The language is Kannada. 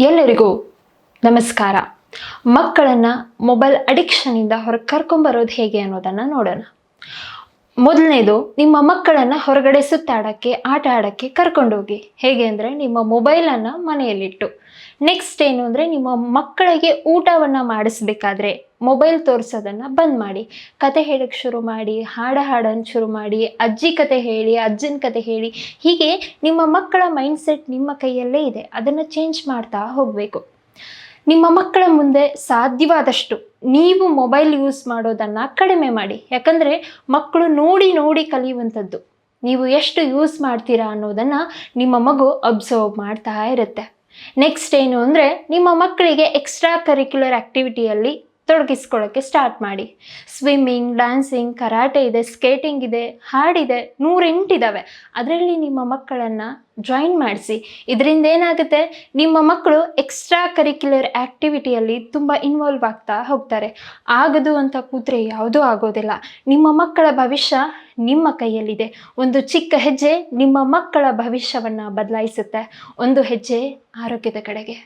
ಎಲ್ಲರಿಗೂ ನಮಸ್ಕಾರ. ಮಕ್ಕಳನ್ನು ಮೊಬೈಲ್ ಅಡಿಕ್ಷನಿಂದ ಹೊರಗೆ ಕರ್ಕೊಂಬರೋದು ಹೇಗೆ ಅನ್ನೋದನ್ನು ನೋಡೋಣ. ಮೊದಲನೇದು, ನಿಮ್ಮ ಮಕ್ಕಳನ್ನು ಹೊರಗಡೆ ಸುತ್ತಾಡೋಕ್ಕೆ, ಆಟ ಆಡೋಕ್ಕೆ ಕರ್ಕೊಂಡೋಗಿ. ಹೇಗೆ ಅಂದರೆ ನಿಮ್ಮ ಮೊಬೈಲನ್ನು ಮನೆಯಲ್ಲಿಟ್ಟು. ನೆಕ್ಸ್ಟ್ ಏನು ಅಂದರೆ, ನಿಮ್ಮ ಮಕ್ಕಳಿಗೆ ಊಟವನ್ನು ಮಾಡಿಸ್ಬೇಕಾದ್ರೆ ಮೊಬೈಲ್ ತೋರಿಸೋದನ್ನು ಬಂದ್ ಮಾಡಿ. ಕತೆ ಹೇಳೋಕ್ಕೆ ಶುರು ಮಾಡಿ, ಹಾಡನ್ನು ಶುರು ಮಾಡಿ, ಅಜ್ಜಿ ಕತೆ ಹೇಳಿ, ಅಜ್ಜನ ಕತೆ ಹೇಳಿ. ಹೀಗೆ ನಿಮ್ಮ ಮಕ್ಕಳ ಮೈಂಡ್ಸೆಟ್ ನಿಮ್ಮ ಕೈಯಲ್ಲೇ ಇದೆ, ಅದನ್ನು ಚೇಂಜ್ ಮಾಡ್ತಾ ಹೋಗಬೇಕು. ನಿಮ್ಮ ಮಕ್ಕಳ ಮುಂದೆ ಸಾಧ್ಯವಾದಷ್ಟು ನೀವು ಮೊಬೈಲ್ ಯೂಸ್ ಮಾಡೋದನ್ನು ಕಡಿಮೆ ಮಾಡಿ. ಯಾಕಂದರೆ ಮಕ್ಕಳು ನೋಡಿ ನೋಡಿ ಕಲಿಯುವಂಥದ್ದು. ನೀವು ಎಷ್ಟು ಯೂಸ್ ಮಾಡ್ತೀರಾ ಅನ್ನೋದನ್ನು ನಿಮ್ಮ ಮಗು ಅಬ್ಸರ್ವ್ ಮಾಡ್ತಾ ಇರುತ್ತೆ. ನೆಕ್ಸ್ಟ್ ಏನು ಅಂದರೆ, ನಿಮ್ಮ ಮಕ್ಕಳಿಗೆ ಎಕ್ಸ್ಟ್ರಾ ಕರಿಕ್ಯುಲರ್ ಆ್ಯಕ್ಟಿವಿಟಿಯಲ್ಲಿ ತೊಡಗಿಸ್ಕೊಳ್ಳೋಕ್ಕೆ ಸ್ಟಾರ್ಟ್ ಮಾಡಿ. ಸ್ವಿಮ್ಮಿಂಗ್, ಡ್ಯಾನ್ಸಿಂಗ್, ಕರಾಟೆ ಇದೆ, ಸ್ಕೇಟಿಂಗ್ ಇದೆ, ಹಾಡಿದೆ, 108 ಇದ್ದಾವೆ. ಅದರಲ್ಲಿ ನಿಮ್ಮ ಮಕ್ಕಳನ್ನು ಜಾಯಿನ್ ಮಾಡಿಸಿ. ಇದರಿಂದ ಏನಾಗುತ್ತೆ, ನಿಮ್ಮ ಮಕ್ಕಳು ಎಕ್ಸ್ಟ್ರಾ ಕರಿಕ್ಯುಲರ್ ಆ್ಯಕ್ಟಿವಿಟಿಯಲ್ಲಿ ತುಂಬ ಇನ್ವಾಲ್ವ್ ಆಗ್ತಾ ಹೋಗ್ತಾರೆ. ಆಗದು ಅಂತ ಕೂತ್ರೆ ಯಾವುದೂ ಆಗೋದಿಲ್ಲ. ನಿಮ್ಮ ಮಕ್ಕಳ ಭವಿಷ್ಯ ನಿಮ್ಮ ಕೈಯಲ್ಲಿದೆ. ಒಂದು ಚಿಕ್ಕ ಹೆಜ್ಜೆ ನಿಮ್ಮ ಮಕ್ಕಳ ಭವಿಷ್ಯವನ್ನು ಬದಲಾಯಿಸುತ್ತೆ. ಒಂದು ಹೆಜ್ಜೆ ಆರೋಗ್ಯದ ಕಡೆಗೆ.